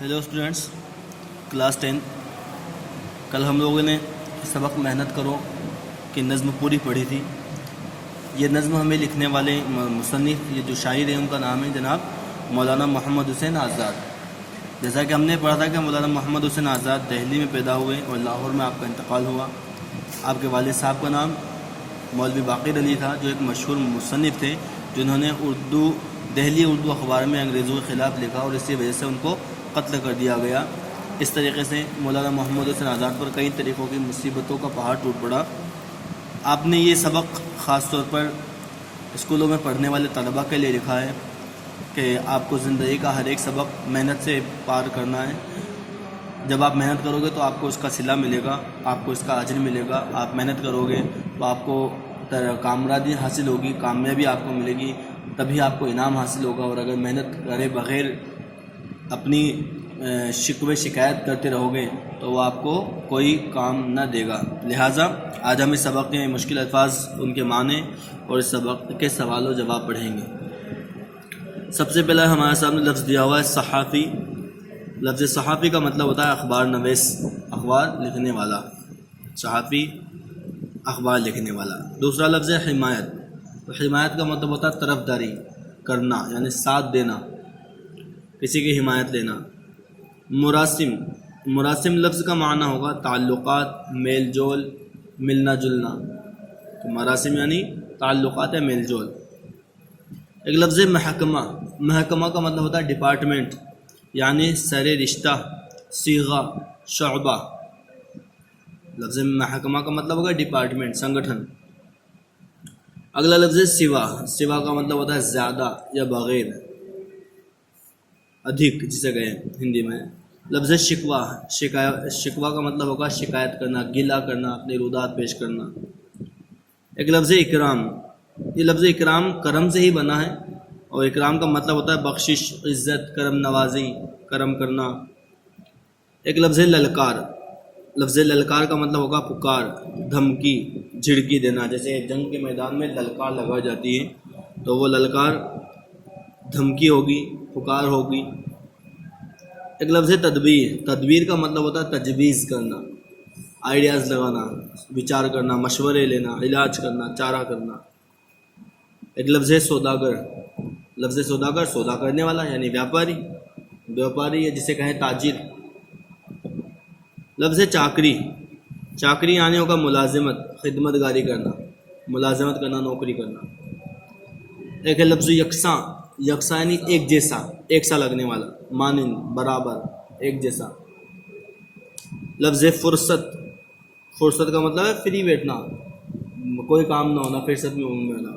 Hello students, class 10 کل ہم لوگوں نے سبق محنت کرو کہ نظم پوری پڑھی تھی۔ یہ نظم ہمیں لکھنے والے مصنف، یہ جو شاعر ہیں، ان کا نام ہے جناب مولانا محمد حسین آزاد۔ جیسا کہ ہم نے پڑھا تھا کہ مولانا محمد حسین آزاد دہلی میں پیدا ہوئے اور لاہور میں آپ کا انتقال ہوا۔ آپ کے والد صاحب کا نام مولوی باقر علی تھا، جو ایک مشہور مصنف تھے، جنہوں نے دہلی اردو اخبار میں انگریزوں کے خلاف لکھا اور اسی وجہ سے ان کو قتل کر دیا گیا۔ اس طریقے سے مولانا محمد حسین آزاد پر کئی طریقوں کی مصیبتوں کا پہاڑ ٹوٹ پڑا۔ آپ نے یہ سبق خاص طور پر اسکولوں میں پڑھنے والے طلباء کے لیے لکھا ہے کہ آپ کو زندگی کا ہر ایک سبق محنت سے پار کرنا ہے۔ جب آپ محنت کرو گے تو آپ کو اس کا صلہ ملے گا، آپ کو اس کا اجر ملے گا۔ آپ محنت کرو گے تو آپ کو کامیابی حاصل ہوگی، کامیابی آپ کو ملے گی، تبھی آپ کو انعام حاصل ہوگا۔ اور اگر محنت کرے بغیر اپنی شکوے شکایت کرتے رہو گے تو وہ آپ کو کوئی کام نہ دے گا۔ لہٰذا آج ہم اس سبق کے مشکل الفاظ، ان کے معنی اور اس سبق کے سوال و جواب پڑھیں گے۔ سب سے پہلا ہمارے سامنے لفظ دیا ہوا ہے صحافی۔ لفظ صحافی کا مطلب ہوتا ہے اخبار نویس، اخبار لکھنے والا۔ صحافی اخبار لکھنے والا۔ دوسرا لفظ ہے حمایت۔ حمایت کا مطلب ہوتا ہے طرفداری کرنا، یعنی ساتھ دینا، کسی کی حمایت لینا۔ مراسم۔ مراسم لفظ کا معنی ہوگا تعلقات، میل جول، ملنا جلنا۔ تو مراسم یعنی تعلقات ہے، میل جول۔ ایک لفظ محکمہ۔ محکمہ کا مطلب ہوتا ہے ڈپارٹمنٹ، یعنی سر رشتہ، صیغہ، شعبہ۔ لفظ محکمہ کا مطلب ہوگا ڈپارٹمنٹ، سنگٹھن۔ اگلا لفظ سوا۔ سوا کا مطلب ہوتا ہے زیادہ یا بغیر، ادھک جسے کہیں ہندی میں۔ لفظ شکوہ۔ شکوہ کا مطلب ہوگا شکایت کرنا، گلہ کرنا، اپنے رودات پیش کرنا۔ ایک لفظ اکرام۔ یہ لفظ اکرام کرم سے ہی بنا ہے، اور اکرام کا مطلب ہوتا ہے بخشش، عزت، کرم نوازی، کرم کرنا۔ ایک لفظ للکار۔ لفظ للکار کا مطلب ہوگا پکار، دھمکی، جھڑکی دینا۔ جیسے جنگ کے میدان میں للکار لگائی جاتی ہے تو وہ للکار دھمکی ہوگی، پکار ہوگی۔ ایک لفظ تدبیر۔ تدبیر کا مطلب ہوتا ہے تجویز کرنا، آئیڈیاز لگانا، وچار کرنا، مشورے لینا، علاج کرنا، چارہ کرنا۔ ایک لفظ سوداگر۔ لفظ سوداگر سودا کرنے والا، یعنی ویاپاری۔ ویاپاری ہے جسے کہیں تاجر۔ لفظ چاکری۔ چاکری یعنی ہوگا ملازمت، خدمت گاری کرنا، ملازمت کرنا، نوکری کرنا۔ ایک ہے لفظ یکساں۔ یکساں یعنی ایک جیسا، ایک سا لگنے والا، مانند، برابر، ایک جیسا۔ لفظ فرصت۔ فرصت کا مطلب ہے فری بیٹھنا، کوئی کام نہ ہونا، فرصت میں ہونا۔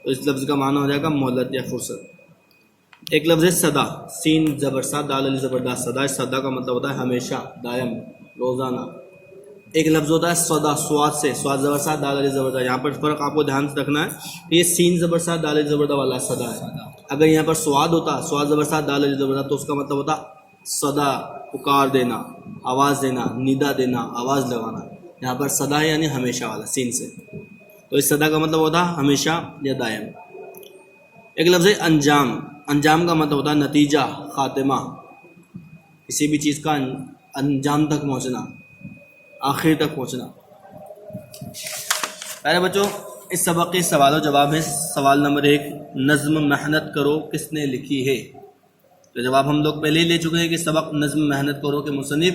تو اس لفظ کا معنی ہو جائے گا مہلت یا فرصت۔ ایک لفظ صدا۔ سین زبر سا، دال علی زبردست، صدا۔ صدا کا مطلب ہوتا ہے ہمیشہ، دائم، روزانہ۔ ایک لفظ ہوتا ہے صدا، سواد سے، سواد زبر سا، دال علی زبردست۔ یہاں پر فرق آپ کو دھیان سے رکھنا ہے، یہ سین زبر سا، دال علی زبردست والا صدا ہے۔ اگر یہاں پر سواد ہوتا، سواد زبر سا، دال علی زبردست، تو اس کا مطلب ہوتا صدا، پکار دینا، آواز دینا، ندا دینا، آواز لگانا۔ یہاں پر صدا ہے یعنی ہمیشہ والا، سین سے، تو اس صدا کا مطلب ہوتا ہے ہمیشہ یا دائم۔ ایک لفظ انجام۔ انجام کا مطلب ہوتا ہے نتیجہ، خاتمہ، کسی بھی چیز کا انجام تک پہنچنا، آخر تک پہنچنا۔ پہلے بچوں، اس سبق کے سوال و جواب ہے۔ سوال نمبر 1، نظم محنت کرو کس نے لکھی ہے؟ تو جواب ہم لوگ پہلے ہی لے چکے ہیں کہ سبق نظم محنت کرو کے مصنف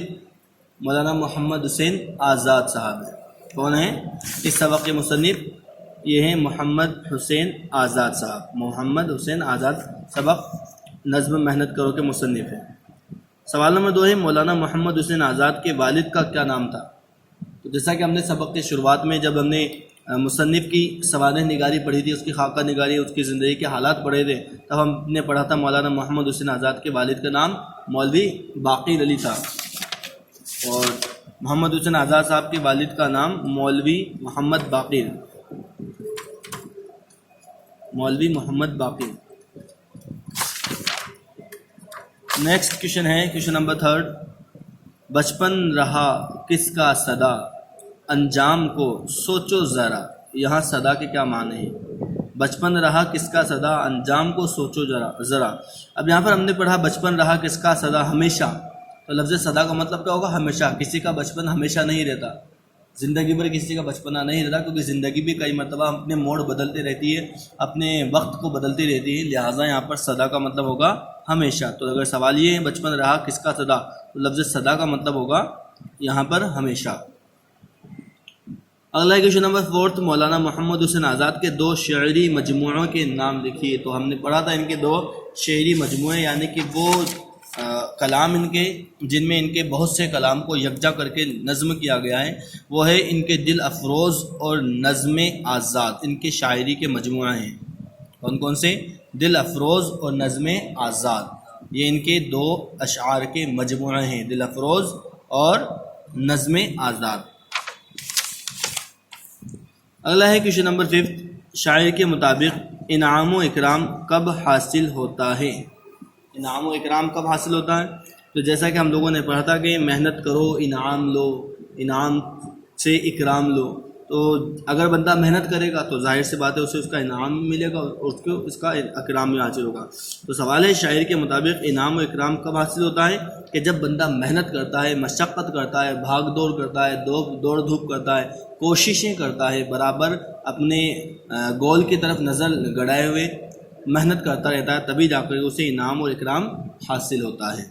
مولانا محمد حسین آزاد صاحب ہیں۔ کون ہیں اس سبق کے مصنف؟ یہ ہیں محمد حسین آزاد صاحب۔ محمد حسین آزاد سبق نظم محنت کرو کے مصنف ہیں۔ سوال نمبر 2 ہے، مولانا محمد حسین آزاد کے والد کا کیا نام تھا؟ تو جیسا کہ ہم نے سبق کے شروعات میں جب ہم نے مصنف کی سوانح نگاری پڑھی تھی، اس کی خاکہ نگاری، اس کی زندگی کے حالات پڑھے تھے، تب ہم نے پڑھا تھا مولانا محمد حسین آزاد کے والد کا نام مولوی باقر علی تھا، اور محمد حسین آزاد صاحب کے والد کا نام مولوی محمد باقر، مولوی محمد باقر۔ نیکسٹ کوشچن ہے، کوشچن نمبر 3، بچپن رہا کس کا صدا، انجام کو سوچو ذرا۔ یہاں صدا کے کیا معنی ہیں؟ بچپن رہا کس کا سدا انجام کو سوچو ذرا. اب یہاں پر ہم نے پڑھا بچپن رہا کس کا سدا ہمیشہ. تو لفظ سدا کا مطلب کیا ہوگا؟ ہمیشہ. کسی کا بچپن ہمیشہ نہیں رہتا، زندگی بھر کسی کا بچپنا نہیں رہتا، کیونکہ زندگی بھی کئی مرتبہ اپنے موڑ بدلتے رہتی ہے، اپنے وقت کو بدلتی رہتی ہے، لہٰذا یہاں پر سدا کا مطلب ہوگا ہمیشہ. تو اگر سوال یہ ہے بچپن رہا کس کا سدا، تو لفظ سدا کا مطلب ہوگا یہاں پر ہمیشہ. اگلا کویشچن نمبر 4، مولانا محمد حسین آزاد کے 2 شعری مجموعوں کے نام لکھیے. تو ہم نے پڑھا تھا ان کے 2 شعری مجموعے، یعنی کہ وہ کلام ان کے جن میں ان کے بہت سے کلام کو یکجا کر کے نظم کیا گیا ہے، وہ ہے ان کے دل افروز اور نظم آزاد. ان کے شاعری کے مجموعہ ہیں. کون کون سے؟ دل افروز اور نظم آزاد. یہ ان کے 2 اشعار کے مجموعے ہیں، دل افروز اور نظم آزاد. اگلا ہے کویشچن نمبر 5، شاعر کے مطابق انعام و اکرام کب حاصل ہوتا ہے؟ انعام و اکرام کب حاصل ہوتا ہے؟ تو جیسا کہ ہم لوگوں نے پڑھا تھا کہ محنت کرو انعام لو، انعام سے اکرام لو. تو اگر بندہ محنت کرے گا تو ظاہر سی بات ہے اسے اس کا انعام ملے گا اور اس کو اس کا اکرام بھی حاصل ہوگا. تو سوال ہے شاعر کے مطابق انعام و اکرام کب حاصل ہوتا ہے؟ کہ جب بندہ محنت کرتا ہے، مشقت کرتا ہے، بھاگ دوڑ کرتا ہے، دوڑ دھوپ کرتا ہے، کوششیں کرتا ہے، برابر اپنے گول کی طرف نظر گڑائے ہوئے محنت کرتا رہتا ہے، تبھی جا کر اسے انعام اور اکرام حاصل ہوتا ہے.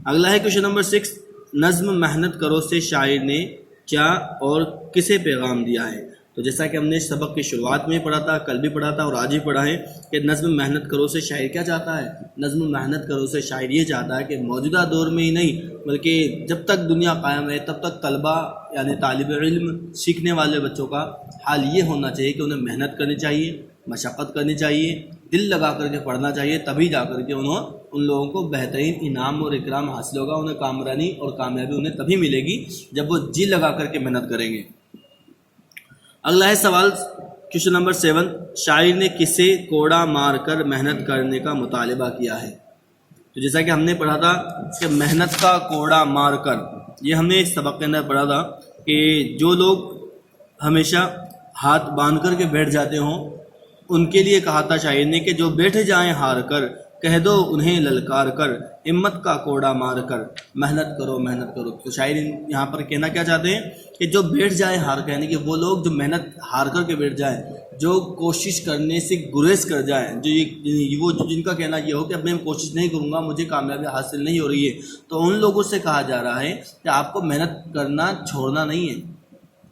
اگلا ہے کویشچن نمبر 6، نظم محنت کرو سے شاعر نے کیا اور کسے پیغام دیا ہے؟ تو جیسا کہ ہم نے سبق کی شروعات میں پڑھا تھا، کل بھی پڑھا تھا اور آج بھی پڑھا ہے کہ نظم محنت کرو سے شاعر کیا چاہتا ہے؟ نظم محنت کرو سے شاعر یہ چاہتا ہے کہ موجودہ دور میں ہی نہیں بلکہ جب تک دنیا قائم ہے تب تک طلبہ یعنی طالب علم سیکھنے والے بچوں کا حال یہ ہونا چاہیے کہ انہیں محنت کرنی چاہیے، مشقت کرنی چاہیے، دل لگا کر کے پڑھنا چاہیے، تبھی جا کر کے ان لوگوں کو بہترین انعام اور اکرام حاصل ہوگا. انہیں کامرانی اور کامیابی انہیں تبھی ملے گی جب وہ جی لگا کر کے محنت کریں گے. اگلا ہے سوال کویشچن نمبر 7، شاعر نے کسے کوڑا مار کر محنت کرنے کا مطالبہ کیا ہے؟ تو جیسا کہ ہم نے پڑھا تھا کہ محنت کا کوڑا مار کر، یہ ہم نے اس سبق کے اندر پڑھا تھا کہ جو لوگ ہمیشہ ہاتھ باندھ کر کے بیٹھ جاتے ہوں ان کے لیے کہا تھا شاعر نے کہ جو بیٹھ جائیں ہار کر، کہہ دو انہیں للکار کر، ہمت کا کوڑا مار کر، محنت کرو محنت کرو. تو شاعر یہاں پر کہنا کیا چاہتے ہیں کہ جو بیٹھ جائیں ہار کر، یعنی کہ وہ لوگ جو محنت ہار کر کے بیٹھ جائیں، جو کوشش کرنے سے گریز کر جائیں، وہ جن کا کہنا یہ ہو کہ اب میں کوشش نہیں کروں گا، مجھے کامیابی حاصل نہیں ہو رہی ہے، تو ان لوگوں سے کہا جا رہا ہے کہ آپ کو محنت کرنا چھوڑنا نہیں ہے،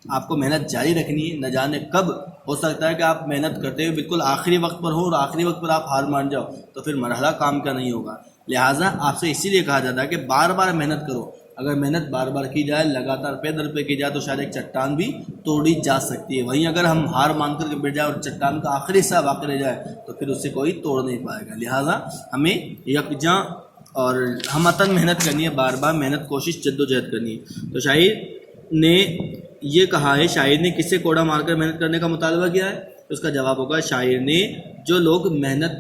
آپ کو محنت جاری رکھنی ہے. نہ جانے کب ہو سکتا ہے کہ آپ محنت کرتے ہوئے بالکل آخری وقت پر ہو اور آخری وقت پر آپ ہار مان جاؤ، تو پھر مرحلہ کام کا نہیں ہوگا. لہٰذا آپ سے اسی لیے کہا جاتا ہے کہ بار بار محنت کرو. اگر محنت بار بار کی جائے، لگاتار پے در پہ کی جائے، تو شاید ایک چٹان بھی توڑی جا سکتی ہے. وہیں اگر ہم ہار مان کر کے بیٹھ جائیں اور چٹان کا آخری حصہ باقی رہ جائے تو پھر اسے کوئی توڑ نہیں پائے گا. لہٰذا ہمیں یکجاں اور ہمتن محنت کرنی ہے، بار بار محنت کوشش جدوجہد کرنی ہے. تو شاعر نے یہ کہا ہے، شاعر نے کس سے کوڑا مار کر محنت کرنے کا مطالبہ کیا ہے؟ تو اس کا جواب ہوگا شاعر نے جو لوگ محنت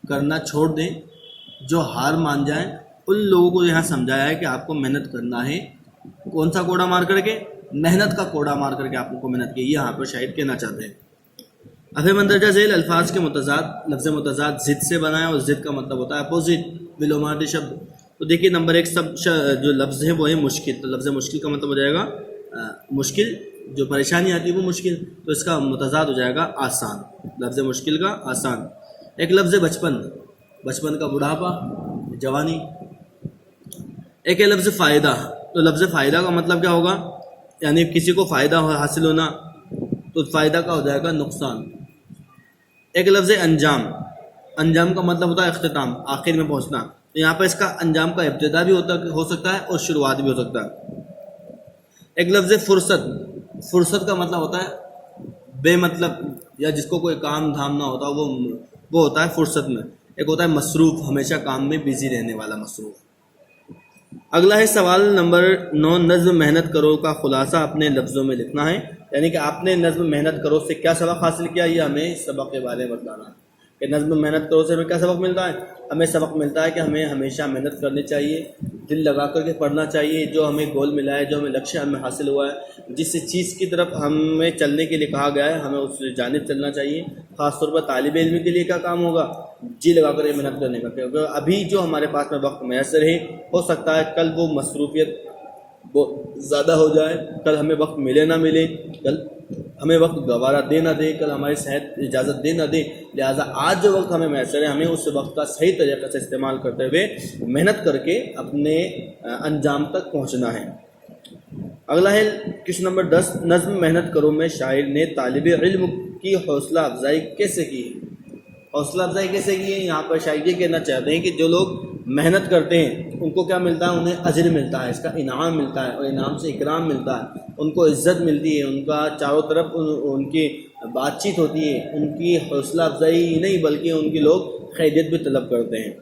کرنا چھوڑ دیں، جو ہار مان جائیں، ان لوگوں کو یہاں سمجھایا ہے کہ آپ کو محنت کرنا ہے. کون سا کوڑا مار کر کے؟ محنت کا کوڑا مار کر کے آپ کو محنت کی، یہاں پر شاعر کہنا چاہتے ہیں. ابھی مندرجہ ذیل الفاظ کے متضاد، لفظ متضاد ضد سے بنا ہے اور ضد کا مطلب ہوتا ہے اپوزٹ، ولوماتی شبد. تو دیکھیے نمبر 1 سب جو لفظ ہے وہ ہے مشکل. تو لفظ مشکل کا مطلب ہو جائے گا مشکل، جو پریشانی آتی ہے وہ مشکل. تو اس کا متضاد ہو جائے گا آسان. لفظ مشکل کا آسان. ایک لفظ بچپن، بچپن کا بڑھاپا، جوانی. ایک ہے لفظ فائدہ. تو لفظ فائدہ کا مطلب کیا ہوگا؟ یعنی کسی کو فائدہ حاصل ہونا، تو فائدہ کا ہو جائے گا نقصان. ایک لفظ انجام. انجام کا مطلب ہوتا ہے اختتام، آخر میں پہنچنا. تو یہاں پر اس کا انجام کا ابتدا بھی ہو سکتا ہے اور شروعات بھی ہو سکتا ہے. ایک لفظ فرصت. فرصت کا مطلب ہوتا ہے بے مطلب، یا جس کو کوئی کام دھام نہ ہوتا وہ ہوتا ہے فرصت میں. ایک ہوتا ہے مصروف، ہمیشہ کام میں بزی رہنے والا مصروف. اگلا ہے سوال نمبر 9، نظم محنت کرو کا خلاصہ اپنے لفظوں میں لکھنا ہے. یعنی کہ آپ نے نظم محنت کرو سے کیا سبق حاصل کیا، یہ ہمیں اس سبق کے بارے میں بتانا ہے. کہ نظم محنت کرو سے ہمیں کیا سبق ملتا ہے؟ ہمیں سبق ملتا ہے کہ ہمیں ہمیشہ محنت کرنی چاہیے، دل لگا کر کے پڑھنا چاہیے، جو ہمیں گول ملا ہے، جو ہمیں لکشیہ ہمیں حاصل ہوا ہے، جس چیز کی طرف ہمیں چلنے کے لیے کہا گیا ہے، ہمیں اس جانب چلنا چاہیے۔ خاص طور پر طالب علم کے لیے کیا کام ہوگا؟ جی لگا کر محنت کرنے کا، کیونکہ ابھی جو ہمارے پاس میں وقت میسر ہے، ہو سکتا ہے کل وہ مصروفیت بہت زیادہ ہو جائے، کل ہمیں وقت ملے نہ ملے، کل ہمیں وقت گوارا دے نہ دے، کل ہماری صحت اجازت دے نہ دے، لہٰذا آج جو وقت ہمیں میسر ہے ہمیں اس وقت کا صحیح طریقے سے استعمال کرتے ہوئے محنت کر کے اپنے انجام تک پہنچنا ہے۔ اگلا ہے کوشچن نمبر 10، نظم محنت کرو میں شاعر نے طالب علم کی حوصلہ افزائی کیسے کی ہے؟ حوصلہ افزائی کیسے کی ہے؟ یہاں پر شاعر یہ کہنا چاہتے ہیں کہ جو لوگ محنت کرتے ہیں ان کو کیا ملتا ہے؟ انہیں اجر ملتا ہے، اس کا انعام ملتا ہے، اور انعام سے اکرام ملتا ہے، ان کو عزت ملتی ہے، ان کا چاروں طرف ان کی بات چیت ہوتی ہے، ان کی حوصلہ افزائی ہی نہیں بلکہ ان کی لوگ خیریت بھی طلب کرتے ہیں۔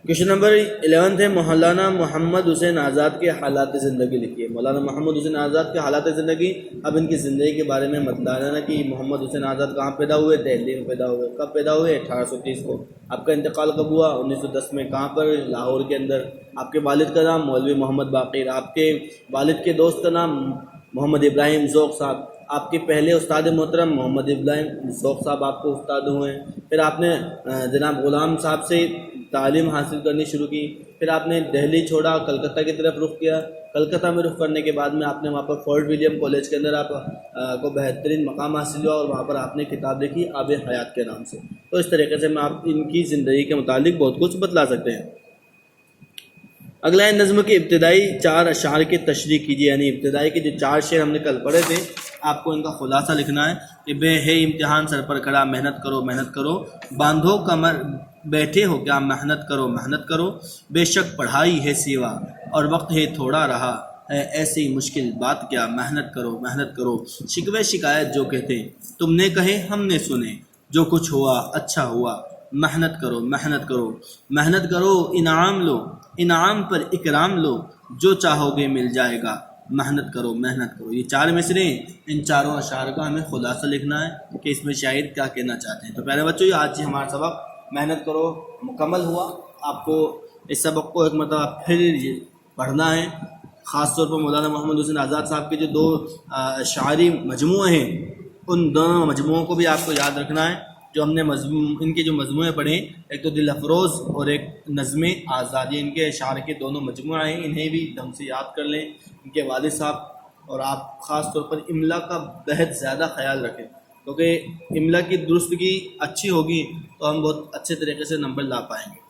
کوشچن نمبر 11 ہے، مولانا محمد حسین آزاد کے حالات زندگی لکھیے۔ مولانا محمد حسین آزاد کے حالات زندگی، اب ان کی زندگی کے بارے میں بتلانا کہ محمد حسین آزاد کہاں پیدا ہوئے؟ دہلی میں پیدا ہوئے۔ کب پیدا ہوئے؟ 1830 کو۔ آپ کا انتقال کب ہوا؟ 1910 میں۔ کہاں پر؟ لاہور کے اندر۔ آپ کے والد کا نام مولوی محمد باقر، آپ کے والد کے دوست کا نام محمد ابراہیم ذوق صاحب، آپ کے پہلے استاد محترم محمد ابراہیم ذوق صاحب آپ کو استاد ہوئے ہیں۔ پھر آپ نے جناب غلام صاحب سے تعلیم حاصل کرنی شروع کی، پھر آپ نے دہلی چھوڑا، کلکتہ کی طرف رخ کیا۔ کلکتہ میں رخ کرنے کے بعد میں آپ نے وہاں پر فورٹ ولیم کالج کے اندر آپ کو بہترین مقام حاصل ہوا، اور وہاں پر آپ نے کتاب لکھی آب حیات کے نام سے۔ تو اس طریقے سے میں آپ ان کی زندگی کے متعلق بہت کچھ بتلا سکتے ہیں۔ اگلا ہے، نظم کے ابتدائی 4 اشعار کی تشریح کیجیے، یعنی ابتدائی کے جو 4 شعر ہم نے کل پڑھے تھے آپ کو ان کا خلاصہ لکھنا ہے کہ بے ہے امتحان سر پر کھڑا، محنت کرو محنت کرو، باندھو کمر بیٹھے ہو کیا، محنت کرو محنت کرو، بے شک پڑھائی ہے سیوا اور وقت ہے تھوڑا رہا ہے، ایسی مشکل بات کیا، محنت کرو محنت کرو، شکوے شکایت جو کہتے تم نے کہے ہم نے سنے، جو کچھ ہوا اچھا ہوا، محنت کرو محنت کرو، محنت کرو انعام لو، انعام پر اکرام لو، جو چاہو گے مل جائے گا، محنت کرو محنت کرو۔ یہ 4 مصرے، ان چاروں اشعار کا ہمیں خلاصہ لکھنا ہے کہ اس میں شاعر کیا کہنا چاہتے ہیں۔ تو پیارے بچوں، یہ آج ہمارا سبق محنت کرو مکمل ہوا۔ آپ کو اس سبق کو ایک مرتبہ پھر پڑھنا ہے، خاص طور پر مولانا محمد حسین آزاد صاحب کے جو 2 شاعری مجموعے ہیں ان دونوں مجموعوں کو بھی آپ کو یاد رکھنا ہے۔ جو ہم نے ان کے جو مجموعے پڑھے، ایک تو دل افروز اور ایک نظم آزادی، ان کے اشعار کے دونوں مجموعے ہیں، انہیں بھی ڈھنگ سے یاد کر لیں۔ ان کے والد صاحب اور آپ خاص طور پر املا کا بہت زیادہ خیال رکھیں، کیونکہ املا کی درستگی اچھی ہوگی تو ہم بہت اچھے طریقے سے نمبر لا پائیں گے۔